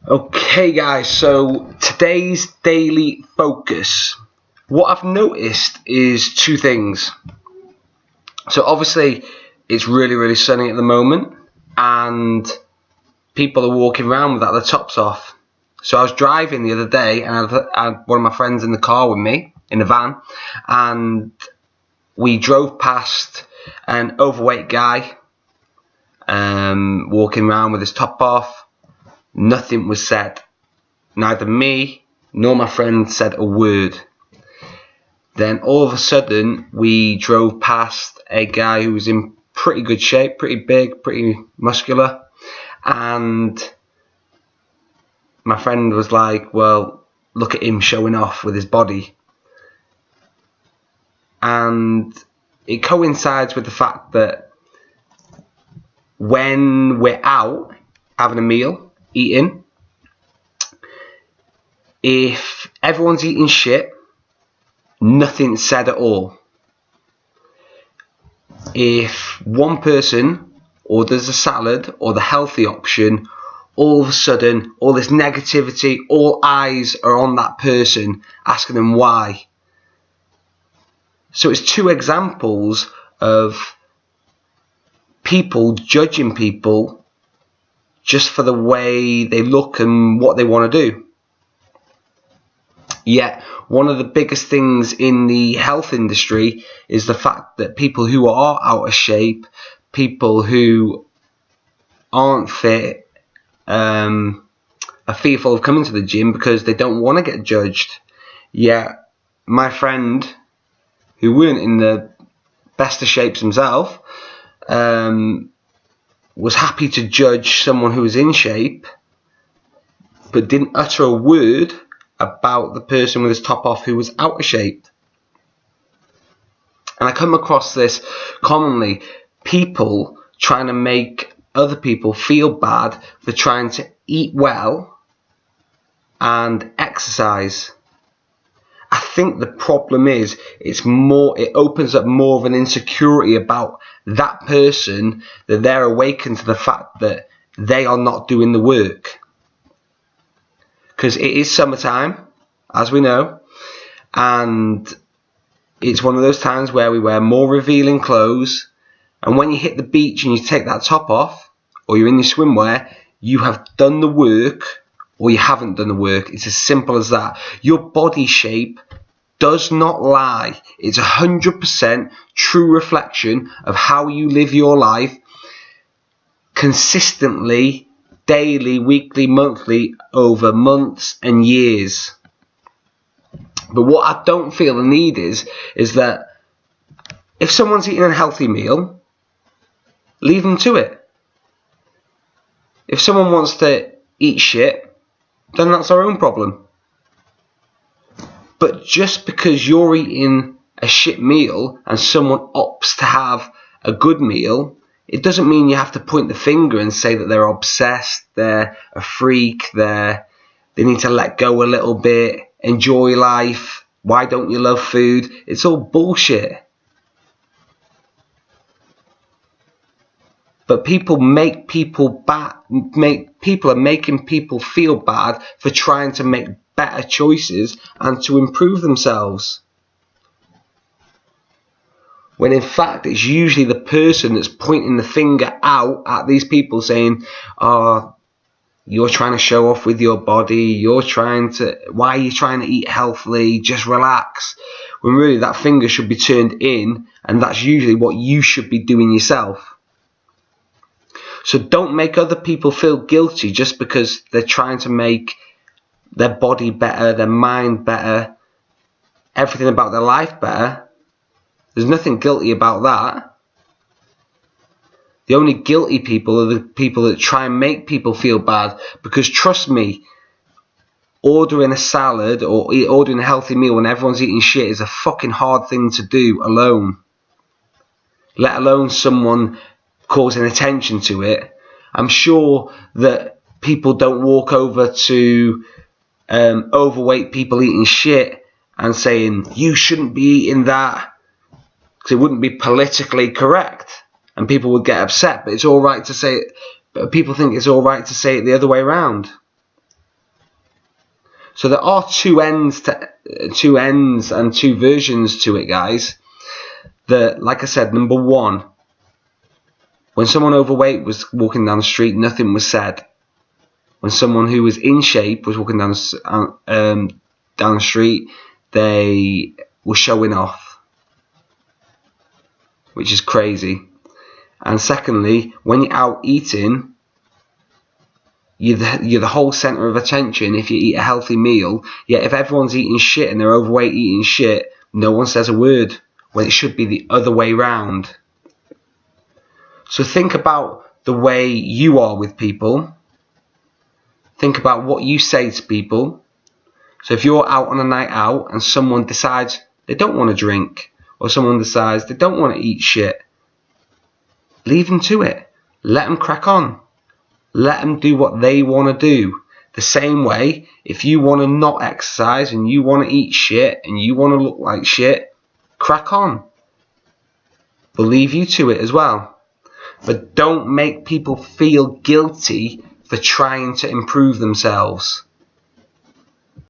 Okay guys, so today's daily focus. What I've noticed is two things. So obviously it's really sunny at the moment and people are walking around without their tops off. So I was driving the other day and I had one of my friends in the car with me, in the van, and we drove past an overweight guy walking around with his top off. Nothing was said. Neither me nor my friend said a word. Then all of a sudden we drove past a guy who was in pretty good shape, pretty big, pretty muscular, and my friend was like, well, look at him showing off with his body. And it coincides with the fact that when we're out having a meal, eating, if everyone's eating shit, nothing's said at all. If one person orders a salad or the healthy option, all of a sudden, all this negativity, all eyes are on that person, asking them why. So it's two examples of people judging people just for the way they look and what they want to do. Yet, one of the biggest things in the health industry is the fact that people who are out of shape, people who aren't fit, are fearful of coming to the gym because they don't want to get judged. Yet, my friend, who weren't in the best of shapes himself, was happy to judge someone who was in shape, but didn't utter a word about the person with his top off who was out of shape. And I come across this commonly, people trying to make other people feel bad for trying to eat well and exercise. I think the problem is it opens up more of an insecurity about that person, that they're awakened to the fact that they are not doing the work. Because it is summertime, as we know, and it's one of those times where we wear more revealing clothes, and when you hit the beach and you take that top off, or you're in your swimwear, you have done the work or you haven't done the work. It's as simple as that. Your body shape does not lie. It's 100% true reflection of how you live your life consistently, daily, weekly, monthly, over months and years. But what I don't feel the need is that if someone's eating a healthy meal, leave them to it. If someone wants to eat shit, then that's our own problem. But just because you're eating a shit meal and someone opts to have a good meal, it doesn't mean you have to point the finger and say that they're obsessed, they're a freak, they need to let go a little bit, enjoy life, why don't you love food? It's all bullshit. But people are making people feel bad for trying to make better choices and to improve themselves. When in fact it's usually the person that's pointing the finger out at these people saying, oh, you're trying to show off with your body, why are you trying to eat healthily, just relax. When really that finger should be turned in, and that's usually what you should be doing yourself. So don't make other people feel guilty just because they're trying to make their body better, their mind better, everything about their life better. There's nothing guilty about that. The only guilty people are the people that try and make people feel bad. Because trust me, ordering a salad or ordering a healthy meal when everyone's eating shit is a fucking hard thing to do alone. Let alone someone causing attention to it. I'm sure that people don't walk over to overweight people eating shit and saying, you shouldn't be eating that, because it wouldn't be politically correct and people would get upset. But it's all right to say it, but people think it's all right to say it the other way around. So there are two ends and two versions to it, guys. Like I said, number one, when someone overweight was walking down the street, nothing was said. When someone who was in shape was walking down the street, they were showing off, which is crazy. And secondly, when you're out eating, you're the whole centre of attention if you eat a healthy meal. Yet if everyone's eating shit and they're overweight eating shit, no one says a word, when it should be the other way round. So think about the way you are with people. Think about what you say to people. So if you're out on a night out and someone decides they don't want to drink, or someone decides they don't want to eat shit, leave them to it. Let them crack on. Let them do what they want to do. The same way, if you want to not exercise and you want to eat shit and you want to look like shit, crack on. We'll leave you to it as well. But don't make people feel guilty for trying to improve themselves.